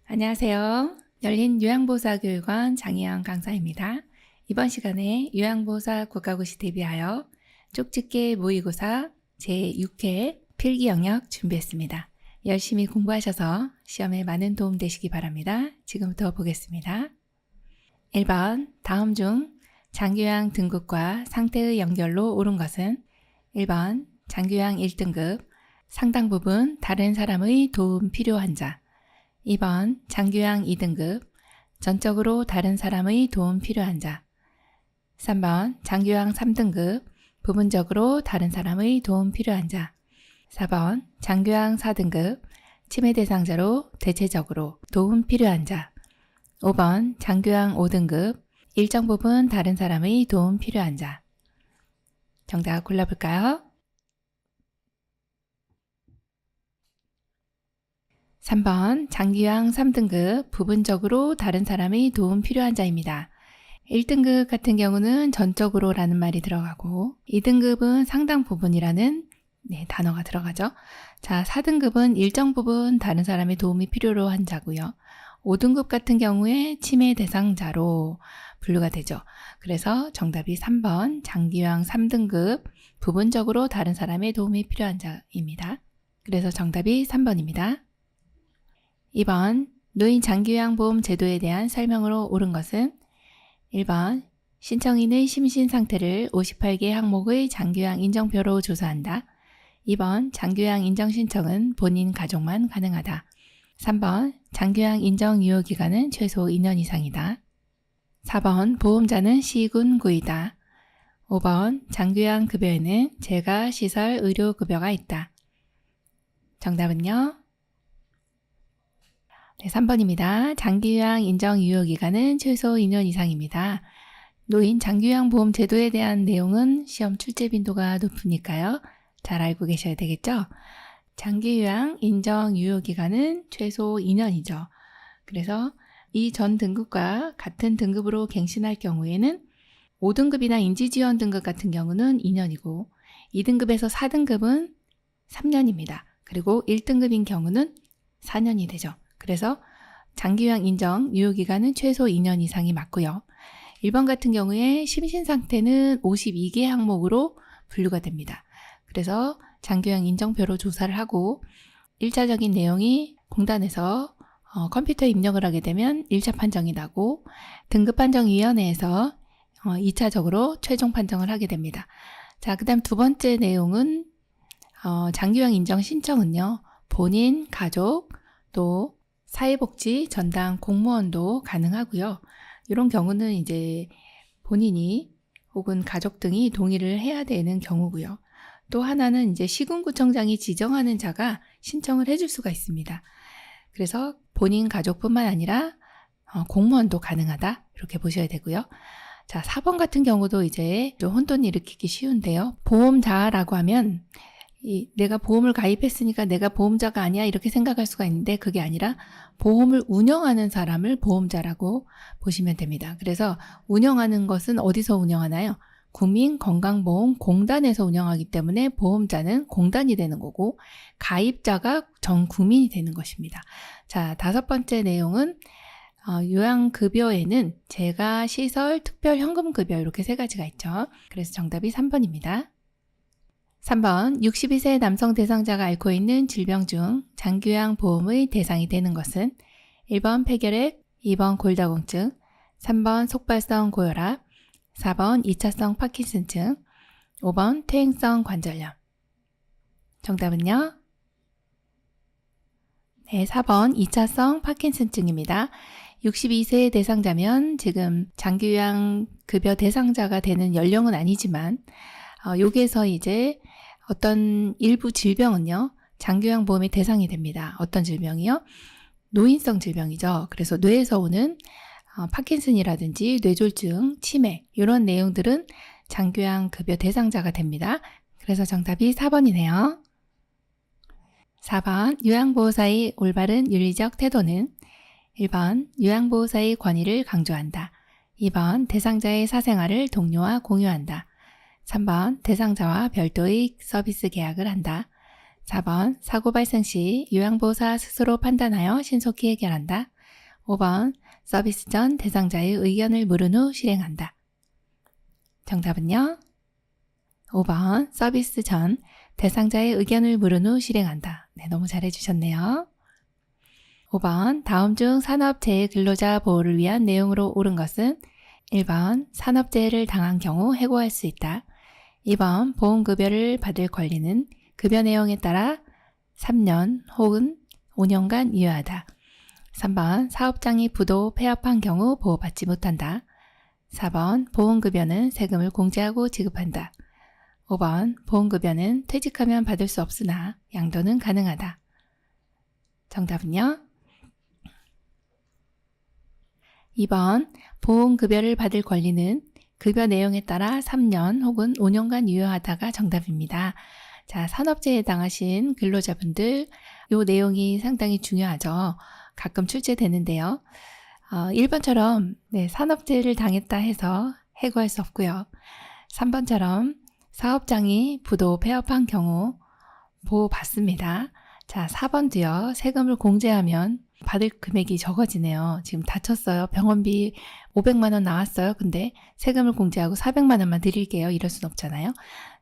안녕하세요. 열린 요양보호사교육원 장희영 강사입니다. 이번 시간에 요양보호사 국가고시 대비하여 쪽집게 모의고사 제6회 필기 영역 준비했습니다. 열심히 공부하셔서 시험에 많은 도움 되시기 바랍니다. 지금부터 보겠습니다. 1번 다음 중 장기요양 등급과 상태의 연결로 옳은 것은 1번 장기요양 1등급 상당 부분 다른 사람의 도움 필요한 자 2번 장기요양 2등급 전적으로 다른 사람의 도움 필요한 자 3번 장기요양 3등급 부분적으로 다른 사람의 도움 필요한 자 4번 장기요양 4등급 치매 대상자로 대체적으로 도움 필요한 자 5번 장기요양 5등급 일정 부분 다른 사람의 도움 필요한 자 정답 골라볼까요? 3번 장기요양 3등급 부분적으로 다른 사람의 도움 필요한 자입니다. 1등급 같은 경우는 전적으로 라는 말이 들어가고 2등급은 상당 부분이라는 단어가 들어가죠. 자, 4등급은 일정 부분 다른 사람의 도움이 필요로 한 자고요. 5등급 같은 경우에 치매 대상자로 분류가 되죠. 그래서 정답이 3번 장기요양 3등급 부분적으로 다른 사람의 도움이 필요한 자입니다. 그래서 정답이 3번입니다. 2번 노인 장기요양보험 제도에 대한 설명으로 옳은 것은 1번 신청인의 심신 상태를 58개 항목의 장기요양 인정표로 조사한다. 2번 장기요양 인정 신청은 본인 가족만 가능하다. 3번 장기요양 인정 유효기간은 최소 2년 이상이다. 4번 보험자는 시군구이다. 5번 장기요양 급여에는 재가 시설 의료급여가 있다. 정답은요? 네, 3번입니다. 장기요양 인정 유효기간은 최소 2년 이상입니다. 노인 장기요양보험 제도에 대한 내용은 시험 출제 빈도가 높으니까요. 잘 알고 계셔야 되겠죠? 장기요양 인정 유효기간은 최소 2년이죠. 그래서 이 전 등급과 같은 등급으로 갱신할 경우에는 5등급이나 인지지원 등급 같은 경우는 2년이고 2등급에서 4등급은 3년입니다. 그리고 1등급인 경우는 4년이 되죠. 그래서 장기요양 인정 유효기간은 최소 2년 이상이 맞고요. 1번 같은 경우에 심신상태는 52개 항목으로 분류가 됩니다. 그래서 장기요양 인정표로 조사를 하고 1차적인 내용이 공단에서 컴퓨터에 입력을 하게 되면 1차 판정이 나고 등급판정위원회에서 2차적으로 최종 판정을 하게 됩니다. 자, 그 다음 두 번째 내용은 장기요양 인정 신청은요. 본인, 가족, 또 사회복지, 전담 공무원도 가능하고요. 이런 경우는 이제 본인이 혹은 가족 등이 동의를 해야 되는 경우고요. 또 하나는 이제 시군구청장이 지정하는 자가 신청을 해줄 수가 있습니다. 그래서 본인 가족뿐만 아니라 공무원도 가능하다 이렇게 보셔야 되고요. 자, 4번 같은 경우도 이제 좀 혼돈 일으키기 쉬운데요. 보험자라고 하면 내가 보험을 가입했으니까 내가 보험자가 아니야 이렇게 생각할 수가 있는데 그게 아니라 보험을 운영하는 사람을 보험자라고 보시면 됩니다. 그래서 운영하는 것은 어디서 운영하나요? 국민건강보험공단에서 운영하기 때문에 보험자는 공단이 되는 거고 가입자가 전 국민이 되는 것입니다. 자, 5번째 내용은 요양급여에는 재가, 시설, 특별현금급여 이렇게 3가지가 있죠. 그래서 정답이 3번입니다. 3번 62세 남성 대상자가 앓고 있는 질병 중 장기요양 보험의 대상이 되는 것은 1번 폐결핵, 2번 골다공증, 3번 속발성 고혈압, 4번 2차성 파킨슨증, 5번 퇴행성 관절염. 정답은요? 네, 4번 2차성 파킨슨증입니다. 62세 대상자면 지금 장기요양 급여 대상자가 되는 연령은 아니지만 여기에서 이제 어떤 일부 질병은요. 장기요양 보험의 대상이 됩니다. 어떤 질병이요? 노인성 질병이죠. 그래서 뇌에서 오는 파킨슨이라든지 뇌졸중, 치매 이런 내용들은 장기요양 급여 대상자가 됩니다. 그래서 정답이 4번이네요. 4번 요양보호사의 올바른 윤리적 태도는 1번 요양보호사의 권위를 강조한다. 2번 대상자의 사생활을 동료와 공유한다. 3번 대상자와 별도의 서비스 계약을 한다. 4번 사고 발생 시 요양보호사 스스로 판단하여 신속히 해결한다. 5번 서비스 전 대상자의 의견을 물은 후 실행한다. 정답은요? 5번 서비스 전 대상자의 의견을 물은 후 실행한다. 네, 너무 잘해주셨네요. 5번 다음 중 산업재해 근로자 보호를 위한 내용으로 옳은 것은 1번 산업재해를 당한 경우 해고할 수 있다. 2번 보험급여를 받을 권리는 급여 내용에 따라 3년 혹은 5년간 유효하다. 3번 사업장이 부도 폐업한 경우 보호받지 못한다. 4번 보험급여는 세금을 공제하고 지급한다. 5번 보험급여는 퇴직하면 받을 수 없으나 양도는 가능하다. 정답은요? 2번 보험급여를 받을 권리는 급여 내용에 따라 3년 혹은 5년간 유효하다가 정답입니다. 자, 산업재해에 당하신 근로자분들 이 내용이 상당히 중요하죠. 가끔 출제되는데요. 1번처럼 산업재해를 당했다 해서 해고할 수 없고요. 3번처럼 사업장이 부도 폐업한 경우 보호받습니다. 자, 4번도요. 세금을 공제하면 받을 금액이 적어지네요. 지금 다쳤어요. 병원비 500만 원 나왔어요. 근데 세금을 공제하고 400만 원만 드릴게요. 이럴 순 없잖아요.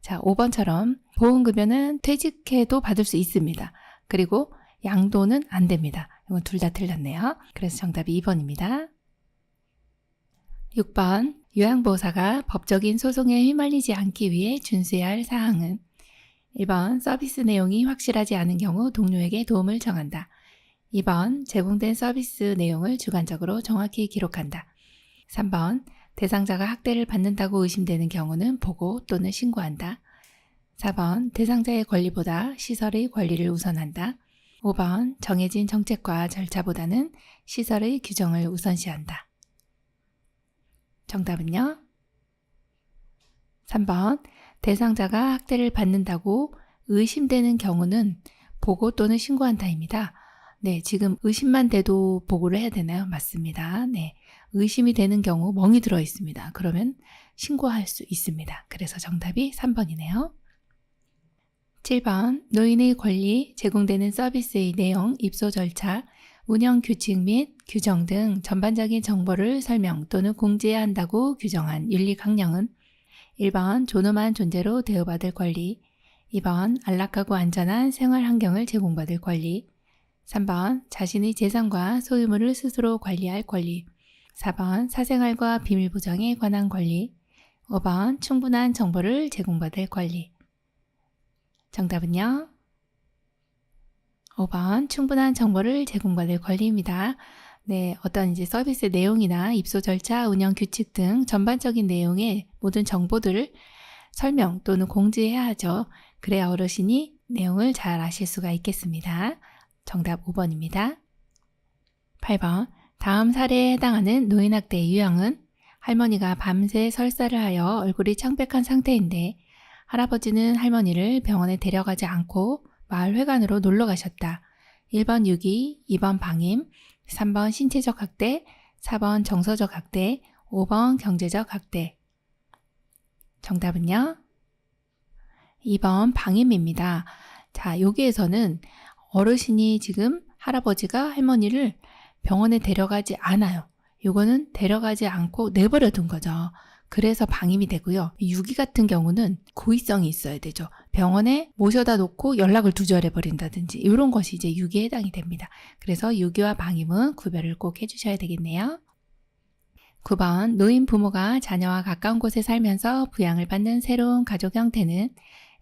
자, 5번처럼 보험급여는 퇴직해도 받을 수 있습니다. 그리고 양도는 안 됩니다. 이건 둘 다 틀렸네요. 그래서 정답이 2번입니다. 6번 요양보호사가 법적인 소송에 휘말리지 않기 위해 준수해야 할 사항은 1번 서비스 내용이 확실하지 않은 경우 동료에게 도움을 청한다. 2번 제공된 서비스 내용을 주관적으로 정확히 기록한다. 3번 대상자가 학대를 받는다고 의심되는 경우는 보고 또는 신고한다. 4번 대상자의 권리보다 시설의 권리를 우선한다. 5번 정해진 정책과 절차보다는 시설의 규정을 우선시한다. 정답은요? 3번 대상자가 학대를 받는다고 의심되는 경우는 보고 또는 신고한다입니다. 네, 지금 의심만 돼도 보고를 해야 되나요? 맞습니다. 네, 의심이 되는 경우 멍이 들어 있습니다. 그러면 신고할 수 있습니다. 그래서 정답이 3번이네요. 7번 노인의 권리, 제공되는 서비스의 내용, 입소 절차, 운영 규칙 및 규정 등 전반적인 정보를 설명 또는 공지해야 한다고 규정한 윤리 강령은 1번 존엄한 존재로 대우받을 권리, 2번 안락하고 안전한 생활 환경을 제공받을 권리, 3번 자신의 재산과 소유물을 스스로 관리할 권리, 4번 사생활과 비밀 보장에 관한 권리, 5번 충분한 정보를 제공받을 권리. 정답은요? 5번 충분한 정보를 제공받을 권리입니다. 네, 어떤 이제 서비스 내용이나 입소 절차, 운영 규칙 등 전반적인 내용의 모든 정보들을 설명 또는 공지해야 하죠. 그래야 어르신이 내용을 잘 아실 수가 있겠습니다. 정답 5번입니다. 8번 다음 사례에 해당하는 노인학대의 유형은 할머니가 밤새 설사를 하여 얼굴이 창백한 상태인데 할아버지는 할머니를 병원에 데려가지 않고 마을 회관으로 놀러 가셨다. 1번 유기, 2번 방임, 3번 신체적 학대, 4번 정서적 학대, 5번 경제적 학대. 정답은요? 2번 방임입니다. 자, 여기에서는 어르신이 지금 할아버지가 할머니를 병원에 데려가지 않아요. 이거는 데려가지 않고 내버려 둔 거죠. 그래서 방임이 되고요. 유기 같은 경우는 고의성이 있어야 되죠. 병원에 모셔다 놓고 연락을 두절해 버린다든지 이런 것이 이제 유기에 해당이 됩니다. 그래서 유기와 방임은 구별을 꼭 해주셔야 되겠네요. 9번 노인 부모가 자녀와 가까운 곳에 살면서 부양을 받는 새로운 가족 형태는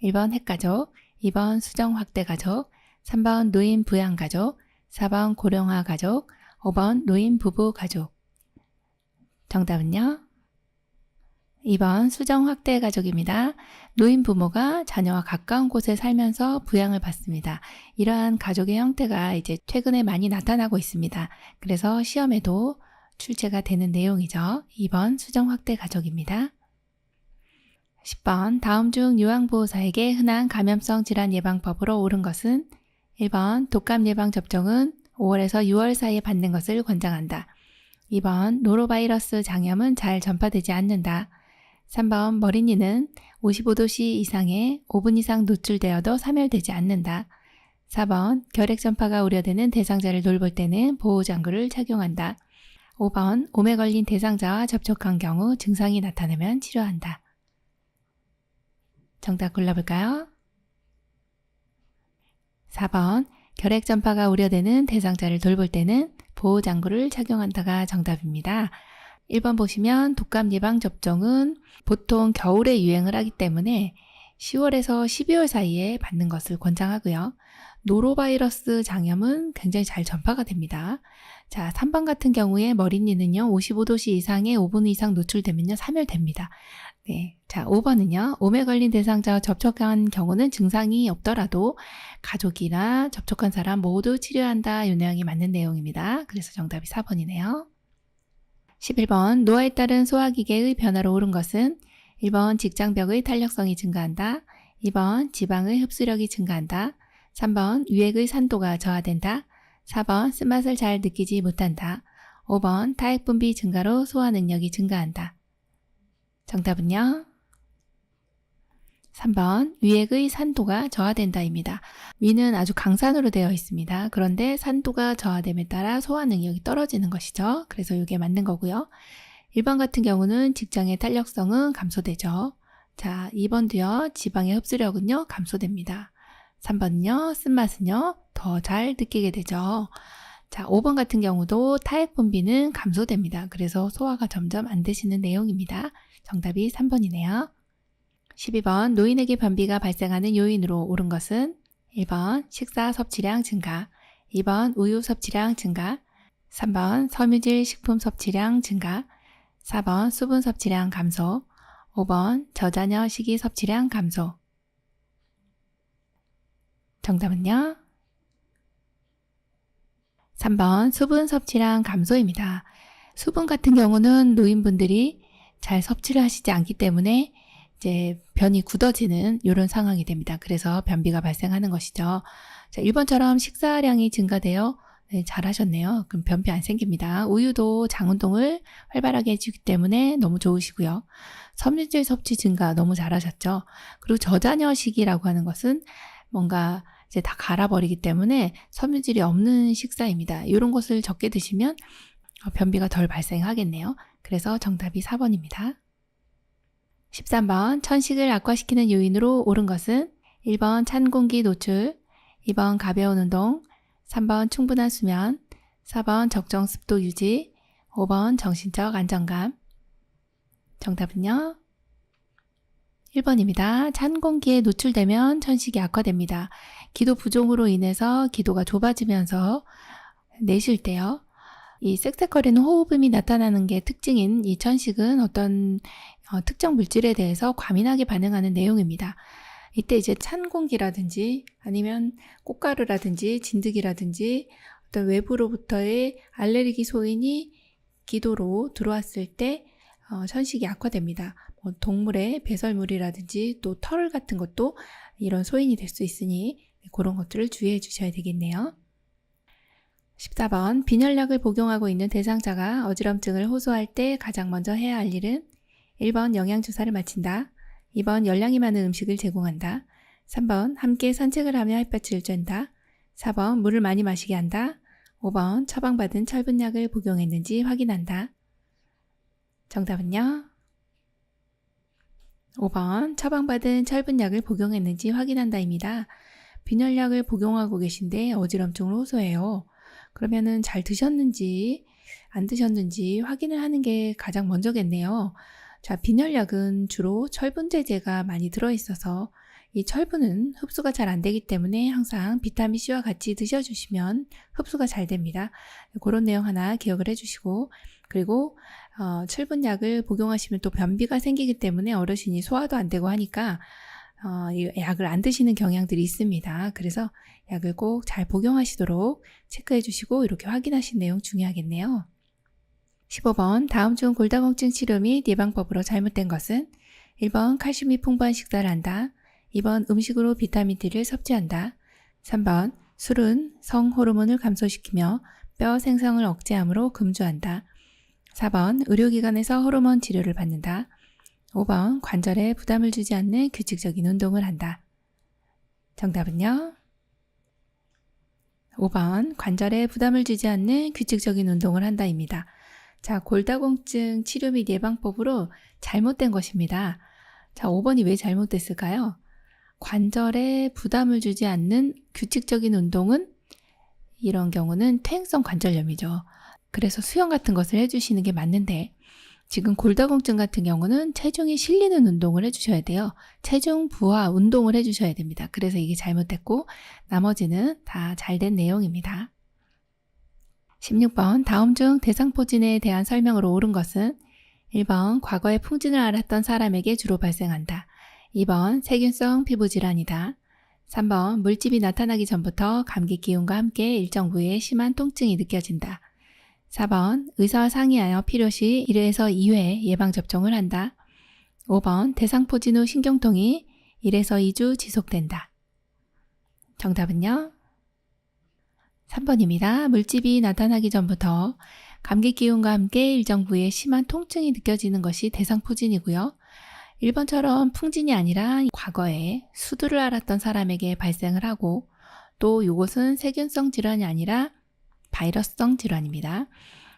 1번 핵가족, 2번 수정 확대 가족, 3번 노인 부양 가족, 4번 고령화 가족, 5번 노인 부부 가족. 정답은요? 2번 수정 확대 가족입니다. 노인 부모가 자녀와 가까운 곳에 살면서 부양을 받습니다. 이러한 가족의 형태가 이제 최근에 많이 나타나고 있습니다. 그래서 시험에도 출제가 되는 내용이죠. 2번 수정 확대 가족입니다. 10번 다음 중 요양보호사에게 흔한 감염성 질환 예방법으로 옳은 것은 1번 독감 예방 접종은 5월에서 6월 사이에 받는 것을 권장한다. 2번 노로바이러스 장염은 잘 전파되지 않는다. 3번 머리니는 55도씨 이상에 5분 이상 노출되어도 사멸되지 않는다. 4번 결핵 전파가 우려되는 대상자를 돌볼 때는 보호장구를 착용한다. 5번 몸에 걸린 대상자와 접촉한 경우 증상이 나타나면 치료한다. 정답 골라볼까요? 4번 결핵 전파가 우려되는 대상자를 돌볼 때는 보호장구를 착용한다가 정답입니다. 1번 보시면 독감 예방 접종은 보통 겨울에 유행을 하기 때문에 10월에서 12월 사이에 받는 것을 권장하고요. 노로바이러스 장염은 굉장히 잘 전파가 됩니다. 자, 3번 같은 경우에 머리니는요, 55도씨 이상에 5분 이상 노출되면요, 사멸됩니다. 네. 자, 5번은요, 몸에 걸린 대상자와 접촉한 경우는 증상이 없더라도 가족이나 접촉한 사람 모두 치료한다. 이 내용이 맞는 내용입니다. 그래서 정답이 4번이네요. 11번, 노화에 따른 소화기계의 변화로 옳은 것은 1번 직장벽의 탄력성이 증가한다. 2번 지방의 흡수력이 증가한다. 3번 유액의 산도가 저하된다. 4번 쓴맛을 잘 느끼지 못한다. 5번 타액 분비 증가로 소화 능력이 증가한다. 정답은요? 3번 유액의 산도가 저하된다입니다. 위는 아주 강산으로 되어 있습니다. 그런데 산도가 저하됨에 따라 소화 능력이 떨어지는 것이죠. 그래서 이게 맞는 거고요. 1번 같은 경우는 직장의 탄력성은 감소되죠. 자, 2번도요. 지방의 흡수력은요. 감소됩니다. 3번은요. 쓴맛은요. 더 잘 느끼게 되죠. 자, 5번 같은 경우도 타액 분비는 감소됩니다. 그래서 소화가 점점 안 되시는 내용입니다. 정답이 3번이네요. 12번 노인에게 변비가 발생하는 요인으로 옳은 것은 1번 식사 섭취량 증가, 2번 우유 섭취량 증가, 3번 섬유질 식품 섭취량 증가, 4번 수분 섭취량 감소, 5번 저자녀 식이 섭취량 감소. 정답은요? 3번 수분 섭취량 감소입니다. 수분 같은 경우는 노인분들이 잘 섭취를 하시지 않기 때문에 이제 변이 굳어지는 이런 상황이 됩니다. 그래서 변비가 발생하는 것이죠. 자, 1번처럼 식사량이 증가되어 네, 잘하셨네요. 그럼 변비 안 생깁니다. 우유도 장 운동을 활발하게 해주기 때문에 너무 좋으시고요. 섬유질 섭취 증가 너무 잘하셨죠. 그리고 저자녀식이라고 하는 것은 뭔가 이제 다 갈아버리기 때문에 섬유질이 없는 식사입니다. 이런 것을 적게 드시면 변비가 덜 발생하겠네요. 그래서 정답이 4번입니다. 13번 천식을 악화시키는 요인으로 옳은 것은 1번 찬 공기 노출, 2번 가벼운 운동, 3번 충분한 수면, 4번 적정 습도 유지, 5번 정신적 안정감. 정답은요? 1번입니다. 찬 공기에 노출되면 천식이 악화됩니다. 기도 부종으로 인해서 기도가 좁아지면서 내쉴 때요. 이 쌕쌕거리는 호흡음이 나타나는 게 특징인 이 천식은 어떤 특정 물질에 대해서 과민하게 반응하는 내용입니다. 이때 이제 찬 공기라든지 아니면 꽃가루라든지 진드기라든지 어떤 외부로부터의 알레르기 소인이 기도로 들어왔을 때 천식이 악화됩니다. 동물의 배설물이라든지 또 털 같은 것도 이런 소인이 될 수 있으니 그런 것들을 주의해 주셔야 되겠네요. 14번 빈혈약을 복용하고 있는 대상자가 어지럼증을 호소할 때 가장 먼저 해야 할 일은 1번 영양주사를 마친다. 2번 열량이 많은 음식을 제공한다. 3번 함께 산책을 하며 햇볕을 쬐다. 4번 물을 많이 마시게 한다. 5번 처방받은 철분약을 복용했는지 확인한다. 정답은요? 5번 처방받은 철분약을 복용했는지 확인한다입니다. 빈혈약을 복용하고 계신데 어지럼증을 호소해요. 그러면은 잘 드셨는지 안 드셨는지 확인을 하는 게 가장 먼저겠네요. 자, 빈혈약은 주로 철분제제가 많이 들어있어서 이 철분은 흡수가 잘 안 되기 때문에 항상 비타민C와 같이 드셔주시면 흡수가 잘 됩니다. 그런 내용 하나 기억을 해주시고, 그리고 철분약을 복용하시면 또 변비가 생기기 때문에 어르신이 소화도 안 되고 하니까 이 약을 안 드시는 경향들이 있습니다. 그래서 약을 꼭 잘 복용하시도록 체크해 주시고 이렇게 확인하신 내용 중요하겠네요. 15번 다음 중 골다공증 치료 및 예방법으로 잘못된 것은 1번 칼슘이 풍부한 식사를 한다. 2번 음식으로 비타민 D를 섭취한다. 3번 술은 성호르몬을 감소시키며 뼈 생성을 억제하므로 금주한다. 4번 의료기관에서 호르몬 치료를 받는다. 5번 관절에 부담을 주지 않는 규칙적인 운동을 한다. 정답은요? 5번 관절에 부담을 주지 않는 규칙적인 운동을 한다입니다. 자, 골다공증 치료 및 예방법으로 잘못된 것입니다. 자, 5번이 왜 잘못됐을까요? 관절에 부담을 주지 않는 규칙적인 운동은 이런 경우는 퇴행성 관절염이죠. 그래서 수영 같은 것을 해주시는 게 맞는데 지금 골다공증 같은 경우는 체중이 실리는 운동을 해주셔야 돼요. 체중 부하 운동을 해주셔야 됩니다. 그래서 이게 잘못됐고 나머지는 다 잘된 내용입니다. 16번 다음 중 대상포진에 대한 설명으로 옳은 것은 1번 과거에 풍진을 앓았던 사람에게 주로 발생한다. 2번 세균성 피부질환이다. 3번 물집이 나타나기 전부터 감기 기운과 함께 일정 부위에 심한 통증이 느껴진다. 4번 의사와 상의하여 필요시 1회에서 2회 예방접종을 한다. 5번 대상포진 후 신경통이 1에서 2주 지속된다. 정답은요? 3번입니다. 물집이 나타나기 전부터 감기 기운과 함께 일정 부위에 심한 통증이 느껴지는 것이 대상포진이고요. 1번처럼 풍진이 아니라 과거에 수두를 앓았던 사람에게 발생을 하고 또 이것은 세균성 질환이 아니라 바이러스성 질환입니다.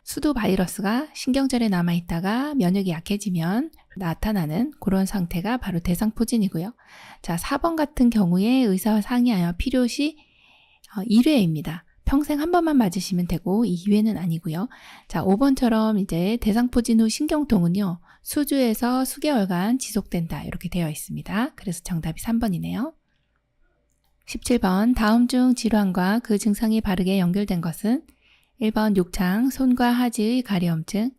수두 바이러스가 신경절에 남아있다가 면역이 약해지면 나타나는 그런 상태가 바로 대상포진이고요. 자, 4번 같은 경우에 의사와 상의하여 필요시 1회입니다. 평생 한 번만 맞으시면 되고 2회는 아니고요. 자, 5번처럼 이제 대상포진 후 신경통은요. 수주에서 수개월간 지속된다 이렇게 되어 있습니다. 그래서 정답이 3번이네요. 17번 다음 중 질환과 그 증상이 바르게 연결된 것은 1번 욕창, 손과 하지의 가려움증,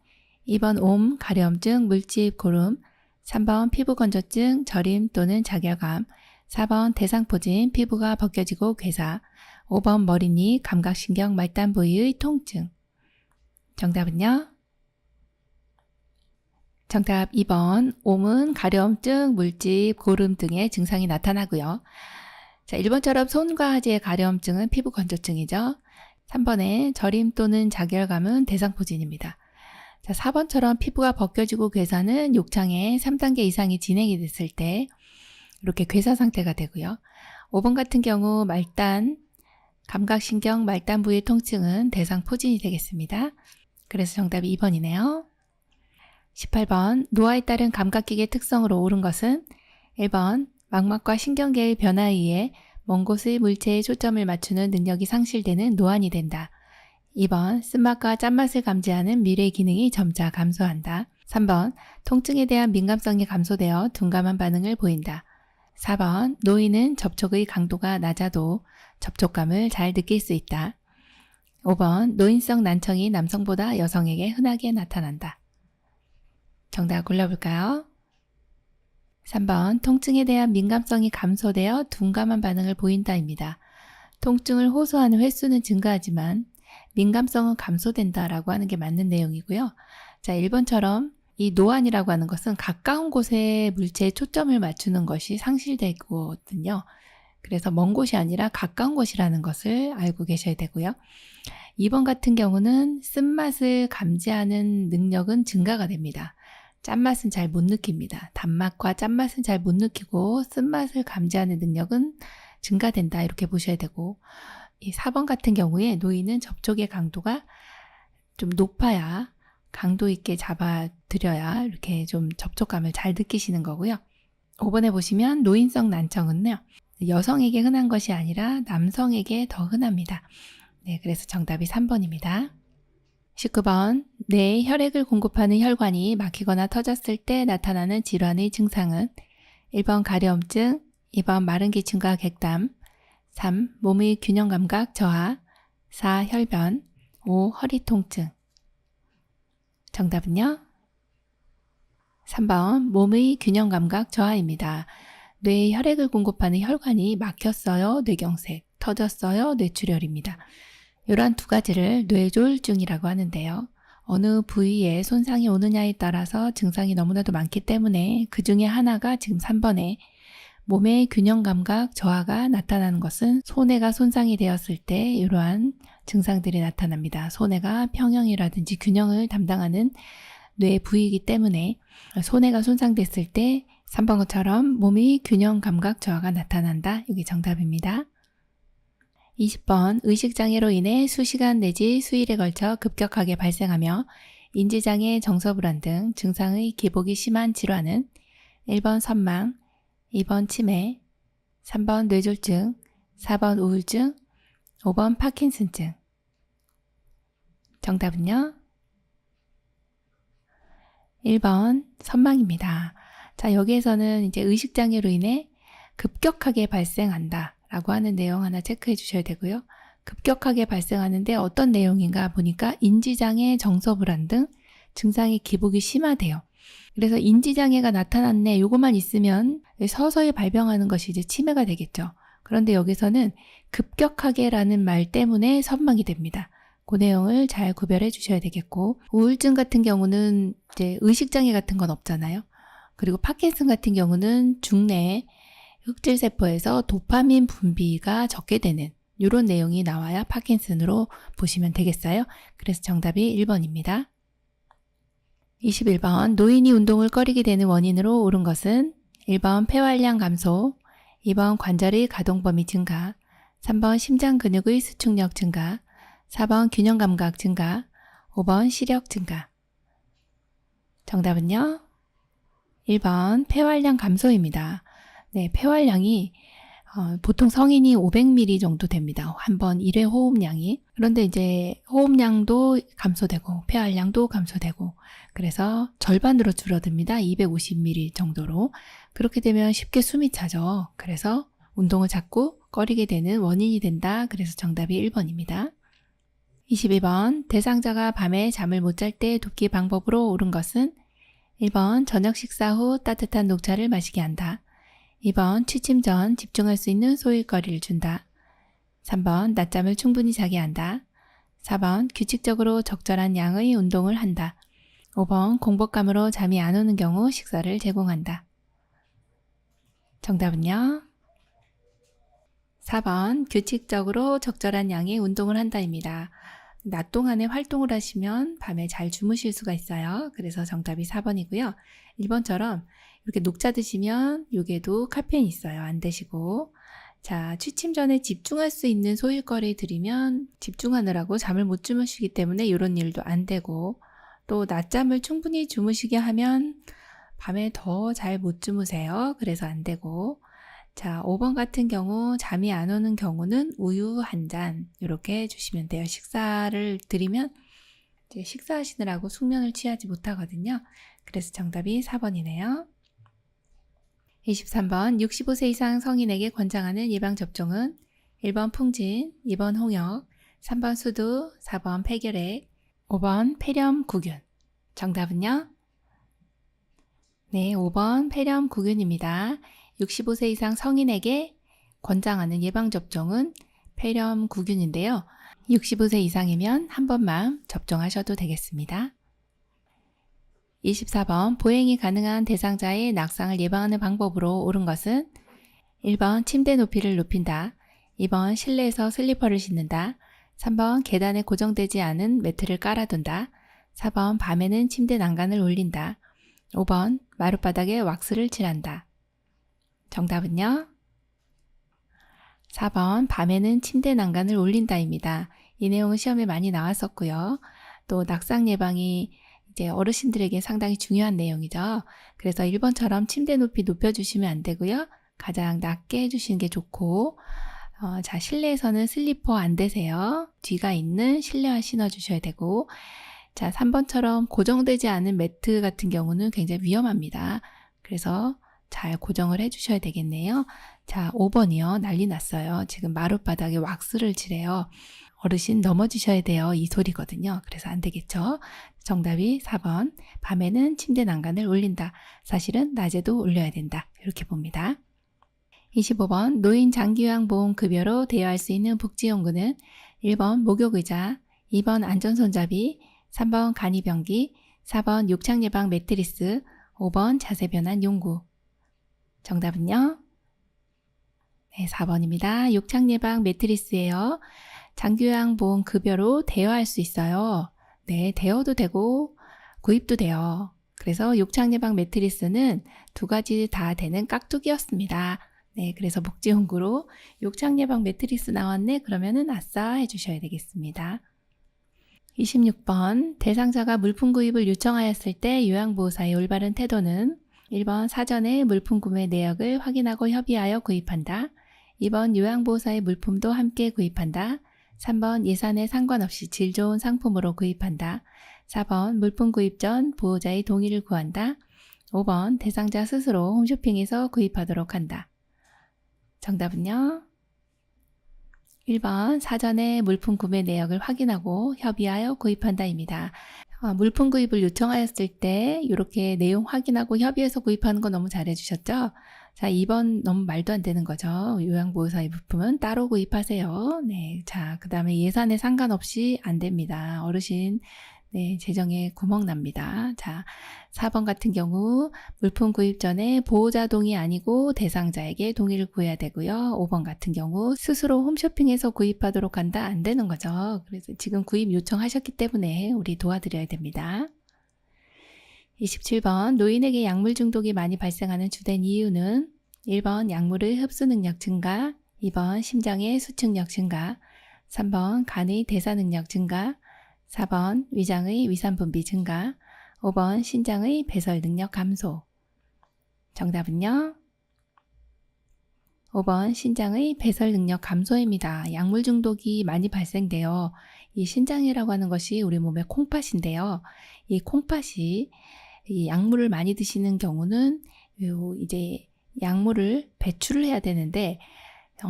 2번 옴, 가려움증, 물집, 고름, 3번 피부 건조증, 저림 또는 자결감, 4번 대상포진, 피부가 벗겨지고 괴사, 5번 머리니, 감각신경, 말단 부위의 통증. 정답은요? 정답 2번 옴은 가려움증, 물집, 고름 등의 증상이 나타나고요. 자, 1번처럼 손과 하지의 가려움증은 피부 건조증이죠. 3번의 저림 또는 자결감은 대상포진입니다. 자, 4번처럼 피부가 벗겨지고 괴사는 욕창의 3단계 이상이 진행이 됐을 때 이렇게 괴사 상태가 되고요. 5번 같은 경우 말단, 감각신경, 말단 부위 통증은 대상포진이 되겠습니다. 그래서 정답이 2번이네요. 18번 노화에 따른 감각기계 특성으로 옳은 것은 1번 망막과 신경계의 변화에 의해 먼 곳의 물체에 초점을 맞추는 능력이 상실되는 노안이 된다. 2번 쓴맛과 짠맛을 감지하는 미래 기능이 점차 감소한다. 3번 통증에 대한 민감성이 감소되어 둔감한 반응을 보인다. 4번 노인은 접촉의 강도가 낮아도 접촉감을 잘 느낄 수 있다. 5번 노인성 난청이 남성보다 여성에게 흔하게 나타난다. 정답 골라볼까요? 3번 통증에 대한 민감성이 감소되어 둔감한 반응을 보인다입니다. 통증을 호소하는 횟수는 증가하지만 민감성은 감소된다라고 하는 게 맞는 내용이고요. 자, 1번처럼 이 노안이라고 하는 것은 가까운 곳에 물체에 초점을 맞추는 것이 상실되거든요. 그래서 먼 곳이 아니라 가까운 곳이라는 것을 알고 계셔야 되고요. 2번 같은 경우는 쓴맛을 감지하는 능력은 증가가 됩니다. 짠맛은 잘 못 느낍니다. 단맛과 짠맛은 잘 못 느끼고 쓴맛을 감지하는 능력은 증가된다 이렇게 보셔야 되고 이 4번 같은 경우에 노인은 접촉의 강도가 좀 높아야 강도 있게 잡아드려야 이렇게 좀 접촉감을 잘 느끼시는 거고요. 5번에 보시면 노인성 난청은요. 여성에게 흔한 것이 아니라 남성에게 더 흔합니다. 네, 그래서 정답이 3번입니다. 19번 뇌에 혈액을 공급하는 혈관이 막히거나 터졌을 때 나타나는 질환의 증상은 1번 가려움증, 2번 마른 기침과 객담, 3. 몸의 균형 감각 저하, 4. 혈변, 5. 허리 통증. 정답은요? 3번 몸의 균형 감각 저하입니다. 뇌에 혈액을 공급하는 혈관이 막혔어요, 뇌경색, 터졌어요, 뇌출혈입니다. 이러한 두 가지를 뇌졸중이라고 하는데요. 어느 부위에 손상이 오느냐에 따라서 증상이 너무나도 많기 때문에 그 중에 하나가 지금 3번에 몸의 균형 감각 저하가 나타나는 것은 소뇌가 손상이 되었을 때 이러한 증상들이 나타납니다. 소뇌가 평형이라든지 균형을 담당하는 뇌 부위이기 때문에 소뇌가 손상됐을 때 3번 것처럼 몸의 균형 감각 저하가 나타난다. 이게 정답입니다. 20번 의식장애로 인해 수시간 내지 수일에 걸쳐 급격하게 발생하며 인지장애, 정서불안 등 증상의 기복이 심한 질환은 1번 선망, 2번 치매, 3번 뇌졸중, 4번 우울증, 5번 파킨슨증. 정답은요? 1번 선망입니다. 자, 여기에서는 이제 의식장애로 인해 급격하게 발생한다 라고 하는 내용 하나 체크해 주셔야 되고요. 급격하게 발생하는데 어떤 내용인가 보니까 인지장애, 정서불안 등 증상의 기복이 심하대요. 그래서 인지장애가 나타났네, 요것만 있으면 서서히 발병하는 것이 이제 치매가 되겠죠. 그런데 여기서는 급격하게라는 말 때문에 선망이 됩니다. 그 내용을 잘 구별해 주셔야 되겠고, 우울증 같은 경우는 이제 의식장애 같은 건 없잖아요. 그리고 파킨슨 같은 경우는 중내 흑질세포에서 도파민 분비가 적게 되는 이런 내용이 나와야 파킨슨으로 보시면 되겠어요. 그래서 정답이 1번입니다. 21번 노인이 운동을 꺼리게 되는 원인으로 옳은 것은 1번 폐활량 감소, 2번 관절의 가동 범위 증가, 3번 심장 근육의 수축력 증가, 4번 균형 감각 증가, 5번 시력 증가. 정답은요? 1번 폐활량 감소입니다. 네, 폐활량이 보통 성인이 500ml 정도 됩니다. 한 번 1회 호흡량이. 그런데 이제 호흡량도 감소되고 폐활량도 감소되고 그래서 절반으로 줄어듭니다. 250ml 정도로. 그렇게 되면 쉽게 숨이 차죠. 그래서 운동을 자꾸 꺼리게 되는 원인이 된다. 그래서 정답이 1번입니다. 22번 대상자가 밤에 잠을 못 잘 때 돕기 방법으로 옳은 것은 1번 저녁 식사 후 따뜻한 녹차를 마시게 한다. 2번 취침 전 집중할 수 있는 소일거리를 준다. 3번 낮잠을 충분히 자게 한다. 4번 규칙적으로 적절한 양의 운동을 한다. 5번 공복감으로 잠이 안 오는 경우 식사를 제공한다. 정답은요? 4번 규칙적으로 적절한 양의 운동을 한다입니다. 낮 동안에 활동을 하시면 밤에 잘 주무실 수가 있어요. 그래서 정답이 4번이고요. 1번처럼 이렇게 녹차 드시면 요게도 카페인 있어요. 안 드시고. 자, 취침 전에 집중할 수 있는 소일거리 들이면 집중하느라고 잠을 못 주무시기 때문에 이런 일도 안 되고, 또 낮잠을 충분히 주무시게 하면 밤에 더 잘 못 주무세요. 그래서 안 되고. 자, 5번 같은 경우 잠이 안 오는 경우는 우유 한 잔 이렇게 해주시면 돼요. 식사를 드리면 이제 식사하시느라고 숙면을 취하지 못하거든요. 그래서 정답이 4번이네요. 23번 65세 이상 성인에게 권장하는 예방접종은 1번 풍진, 2번 홍역, 3번 수두, 4번 폐결핵, 5번 폐렴구균. 정답은요? 네, 5번 폐렴구균입니다. 65세 이상 성인에게 권장하는 예방접종은 폐렴구균인데요. 65세 이상이면 한 번만 접종하셔도 되겠습니다. 24번 보행이 가능한 대상자의 낙상을 예방하는 방법으로 옳은 것은 1번 침대 높이를 높인다. 2번 실내에서 슬리퍼를 신는다. 3번 계단에 고정되지 않은 매트를 깔아둔다. 4번 밤에는 침대 난간을 올린다. 5번 마룻바닥에 왁스를 칠한다. 정답은요? 4번 밤에는 침대 난간을 올린다입니다. 이 내용은 시험에 많이 나왔었고요. 또 낙상 예방이 이제 어르신들에게 상당히 중요한 내용이죠. 그래서 1번처럼 침대 높이 높여주시면 안 되고요. 가장 낮게 해주시는 게 좋고, 자, 실내에서는 슬리퍼 안 대세요. 뒤가 있는 실내화 신어주셔야 되고, 자, 3번처럼 고정되지 않은 매트 같은 경우는 굉장히 위험합니다. 그래서 잘 고정을 해주셔야 되겠네요. 자, 5번이요. 난리 났어요. 지금 마룻바닥에 왁스를 칠해요. 어르신 넘어지셔야 돼요. 이 소리거든요. 그래서 안 되겠죠. 정답이 4번. 밤에는 침대 난간을 올린다. 사실은 낮에도 올려야 된다. 이렇게 봅니다. 25번 노인 장기요양보험 급여로 대여할 수 있는 복지연구는 1번 목욕의자, 2번 안전손잡이, 3번 간이병기, 4번 욕창예방 매트리스, 5번 자세변환 용구. 정답은요? 네, 4번입니다. 욕창예방 매트리스예요. 장기요양보험 급여로 대여할 수 있어요. 네, 대여도 되고 구입도 돼요. 그래서 욕창예방 매트리스는 두 가지 다 되는 깍두기였습니다. 네, 그래서 복지연구로 욕창 예방 매트리스 나왔네? 그러면은 아싸 해주셔야 되겠습니다. 26번 대상자가 물품 구입을 요청하였을 때 요양보호사의 올바른 태도는 1번 사전에 물품 구매 내역을 확인하고 협의하여 구입한다. 2번 요양보호사의 물품도 함께 구입한다. 3번 예산에 상관없이 질 좋은 상품으로 구입한다. 4번 물품 구입 전 보호자의 동의를 구한다. 5번 대상자 스스로 홈쇼핑에서 구입하도록 한다. 정답은요? 1번 사전에 물품 구매 내역을 확인하고 협의하여 구입한다입니다. 물품 구입을 요청하였을 때 이렇게 내용 확인하고 협의해서 구입하는 거 너무 잘해주셨죠? 자, 2번 너무 말도 안 되는 거죠. 요양보호사의 물품은 따로 구입하세요. 네, 자, 그 다음에 예산에 상관없이 안 됩니다. 어르신 네, 재정에 구멍 납니다. 자, 4번 같은 경우 물품 구입 전에 보호자 동의 아니고 대상자에게 동의를 구해야 되고요. 5번 같은 경우 스스로 홈쇼핑에서 구입하도록 한다 안 되는 거죠. 그래서 지금 구입 요청하셨기 때문에 우리 도와드려야 됩니다. 27번 노인에게 약물 중독이 많이 발생하는 주된 이유는 1번 약물의 흡수 능력 증가, 2번 심장의 수축력 증가, 3번 간의 대사 능력 증가, 4번 위장의 위산 분비 증가, 5번 신장의 배설 능력 감소. 정답은요? 5번 신장의 배설 능력 감소입니다. 약물 중독이 많이 발생돼요. 이 신장이라고 하는 것이 우리 몸의 콩팥인데요. 이 콩팥이 이 약물을 많이 드시는 경우는 이제 약물을 배출을 해야 되는데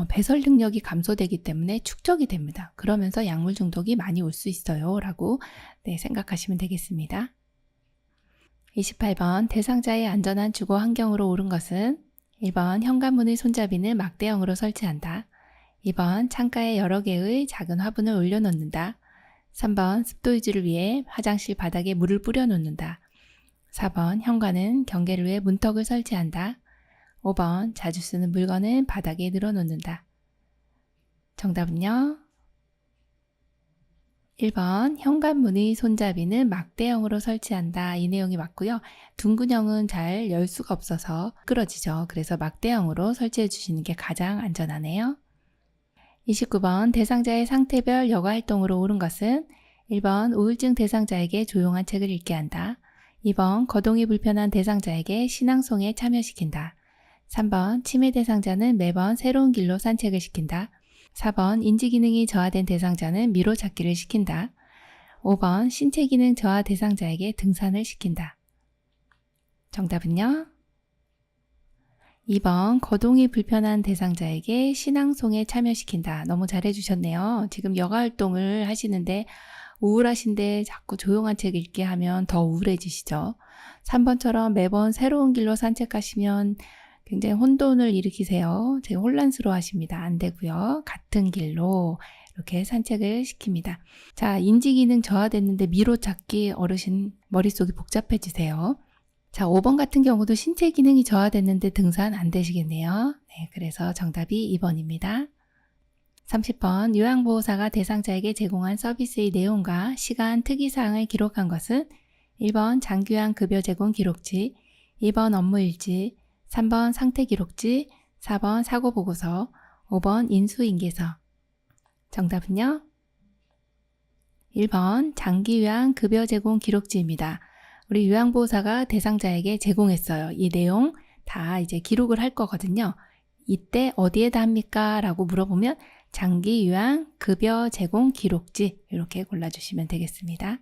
배설 능력이 감소되기 때문에 축적이 됩니다. 그러면서 약물 중독이 많이 올 수 있어요. 라고 네, 생각하시면 되겠습니다. 28번 대상자의 안전한 주거 환경으로 옳은 것은 1번 현관문의 손잡이는 막대형으로 설치한다. 2번 창가에 여러 개의 작은 화분을 올려놓는다. 3번 습도 유지를 위해 화장실 바닥에 물을 뿌려놓는다. 4번 현관은 경계를 위해 문턱을 설치한다. 5번 자주 쓰는 물건은 바닥에 늘어놓는다. 정답은요? 1번 현관문의 손잡이는 막대형으로 설치한다. 이 내용이 맞고요. 둥근형은 잘 열 수가 없어서 미끄러지죠. 그래서 막대형으로 설치해 주시는 게 가장 안전하네요. 29번 대상자의 상태별 여가활동으로 옳은 것은 1번 우울증 대상자에게 조용한 책을 읽게 한다. 2번 거동이 불편한 대상자에게 신앙송에 참여시킨다. 3번 치매 대상자는 매번 새로운 길로 산책을 시킨다. 4번 인지기능이 저하된 대상자는 미로 찾기를 시킨다. 5번 신체기능 저하 대상자에게 등산을 시킨다. 정답은요? 2번 거동이 불편한 대상자에게 신앙송에 참여시킨다. 너무 잘해주셨네요. 지금 여가활동을 하시는데 우울하신데 자꾸 조용한 책 읽게 하면 더 우울해지시죠. 3번처럼 매번 새로운 길로 산책하시면 굉장히 혼돈을 일으키세요. 되게 혼란스러워 하십니다. 안 되고요. 같은 길로 이렇게 산책을 시킵니다. 자, 인지기능 저하됐는데 미로 찾기 어르신 머릿속이 복잡해지세요. 자, 5번 같은 경우도 신체 기능이 저하됐는데 등산 안 되시겠네요. 네, 그래서 정답이 2번입니다. 30번 요양보호사가 대상자에게 제공한 서비스의 내용과 시간, 특이사항을 기록한 것은 1번 장기요양 급여 제공 기록지, 2번 업무일지, 3번 상태기록지, 4번 사고보고서, 5번 인수인계서. 정답은요? 1번 장기요양 급여 제공 기록지입니다. 우리 요양보호사가 대상자에게 제공했어요. 이 내용 다 이제 기록을 할 거거든요. 이때 어디에다 합니까? 라고 물어보면 장기요양 급여 제공 기록지 이렇게 골라주시면 되겠습니다.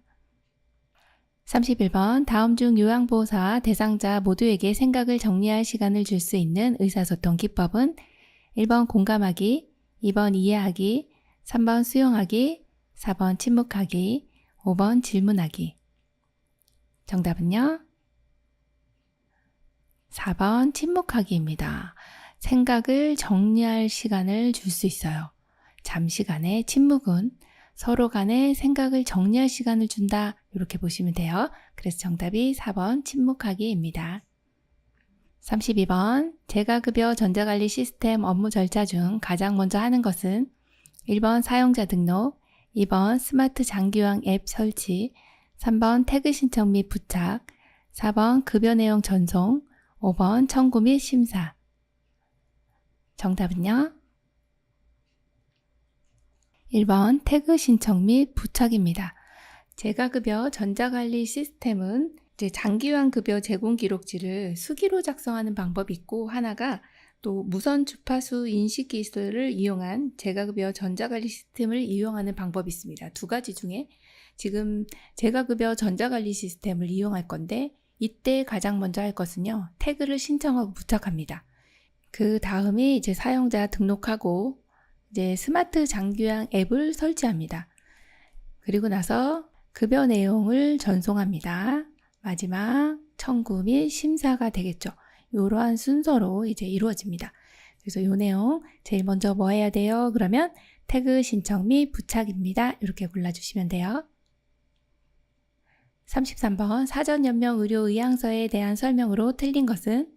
31번 다음 중 요양보호사와 대상자 모두에게 생각을 정리할 시간을 줄 수 있는 의사소통 기법은 1번 공감하기, 2번 이해하기, 3번 수용하기, 4번 침묵하기, 5번 질문하기. 정답은요? 4번 침묵하기입니다. 생각을 정리할 시간을 줄 수 있어요. 잠시간의 침묵은 서로 간에 생각을 정리할 시간을 준다. 이렇게 보시면 돼요. 그래서 정답이 4번 침묵하기입니다. 32번 재가급여 전자관리 시스템 업무 절차 중 가장 먼저 하는 것은 1번 사용자 등록, 2번 스마트 장기요양 앱 설치, 3번 태그 신청 및 부착, 4번 급여 내용 전송, 5번 청구 및 심사. 정답은요? 1번 태그 신청 및 부착입니다. 재가급여 전자관리 시스템은 이제 장기요양 급여 제공 기록지를 수기로 작성하는 방법이 있고, 하나가 또 무선 주파수 인식 기술을 이용한 재가급여 전자관리 시스템을 이용하는 방법이 있습니다. 두 가지 중에 지금 재가급여 전자관리 시스템을 이용할 건데, 이때 가장 먼저 할 것은요, 태그를 신청하고 부착합니다. 그 다음에 이제 사용자 등록하고 이제 스마트 장기요양 앱을 설치합니다. 그리고 나서 급여 내용을 전송합니다. 마지막 청구 및 심사가 되겠죠. 이러한 순서로 이제 이루어집니다. 그래서 이 내용 제일 먼저 뭐 해야 돼요? 그러면 태그 신청 및 부착입니다. 이렇게 골라주시면 돼요. 33번 사전연명 의료의향서에 대한 설명으로 틀린 것은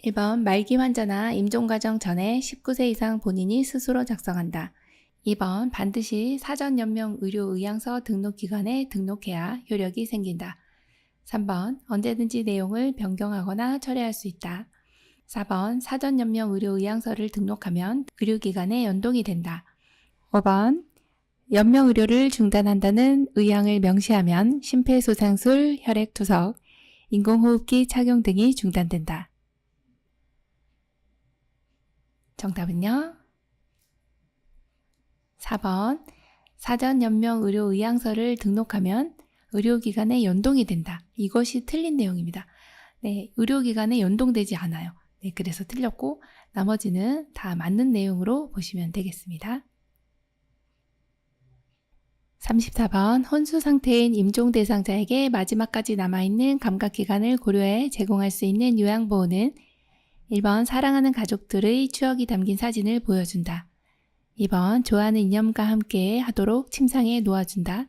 1번 말기 환자나 임종과정 전에 19세 이상 본인이 스스로 작성한다. 2번 반드시 사전연명 의료의향서 등록기관에 등록해야 효력이 생긴다. 3번 언제든지 내용을 변경하거나 철회할 수 있다. 4번 사전연명 의료의향서를 등록하면 의료기관에 연동이 된다. 5번 연명 의료를 중단한다는 의향을 명시하면 심폐소생술, 혈액투석, 인공호흡기 착용 등이 중단된다. 정답은요? 4번 사전연명 의료의향서를 등록하면 의료기관에 연동이 된다. 이것이 틀린 내용입니다. 네, 의료기관에 연동되지 않아요. 네, 그래서 틀렸고 나머지는 다 맞는 내용으로 보시면 되겠습니다. 34번 혼수 상태인 임종 대상자에게 마지막까지 남아있는 감각기간을 고려해 제공할 수 있는 요양보호는 1번 사랑하는 가족들의 추억이 담긴 사진을 보여준다. 2번 좋아하는 이념과 함께 하도록 침상에 놓아준다.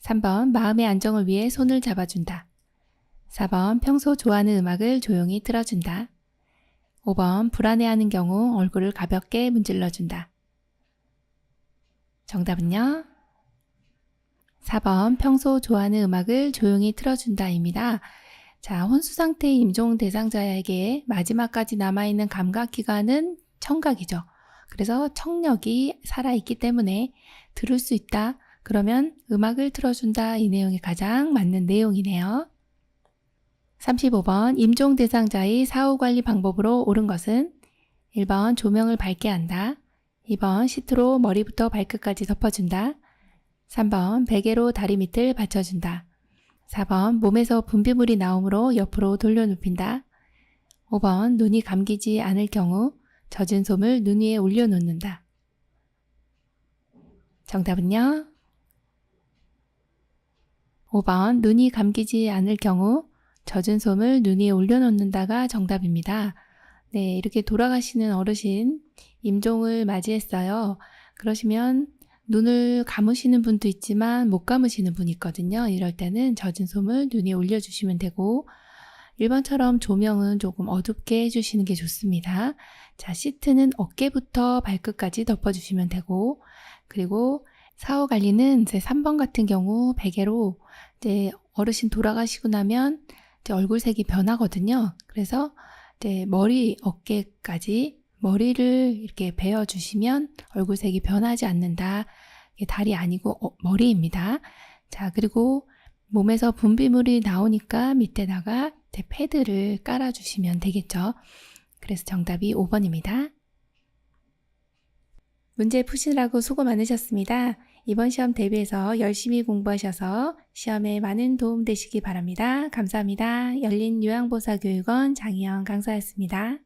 3번 마음의 안정을 위해 손을 잡아준다. 4번 평소 좋아하는 음악을 조용히 틀어준다. 5번 불안해하는 경우 얼굴을 가볍게 문질러준다. 정답은요? 4번 평소 좋아하는 음악을 조용히 틀어준다입니다. 자, 혼수 상태의 임종 대상자에게 마지막까지 남아있는 감각기관은 청각이죠. 그래서 청력이 살아있기 때문에 들을 수 있다. 그러면 음악을 틀어준다. 이 내용이 가장 맞는 내용이네요. 35번 임종 대상자의 사후관리 방법으로 옳은 것은 1번 조명을 밝게 한다. 2번 시트로 머리부터 발끝까지 덮어준다. 3번 베개로 다리 밑을 받쳐준다. 4번 몸에서 분비물이 나오므로 옆으로 돌려눕힌다. 5번 눈이 감기지 않을 경우 젖은 솜을 눈 위에 올려놓는다. 정답은요? 5번 눈이 감기지 않을 경우 젖은 솜을 눈 위에 올려놓는다가 정답입니다. 네, 이렇게 돌아가시는 어르신 임종을 맞이했어요. 그러시면 눈을 감으시는 분도 있지만 못 감으시는 분이 있거든요. 이럴 때는 젖은 솜을 눈 위에 올려주시면 되고 1번처럼 조명은 조금 어둡게 해주시는 게 좋습니다. 자, 시트는 어깨부터 발끝까지 덮어주시면 되고 그리고 사후 관리는 이제 3번 같은 경우 베개로 이제 어르신 돌아가시고 나면 이제 얼굴색이 변하거든요. 그래서 이제 머리, 어깨까지 머리를 이렇게 베어주시면 얼굴색이 변하지 않는다. 이게 다리 아니고 머리입니다. 자, 그리고 몸에서 분비물이 나오니까 밑에다가 이제 패드를 깔아주시면 되겠죠. 그래서 정답이 5번입니다. 문제 푸시느라고 수고 많으셨습니다. 이번 시험 대비해서 열심히 공부하셔서 시험에 많은 도움 되시기 바랍니다. 감사합니다. 열린요양보사교육원 장희영 강사였습니다.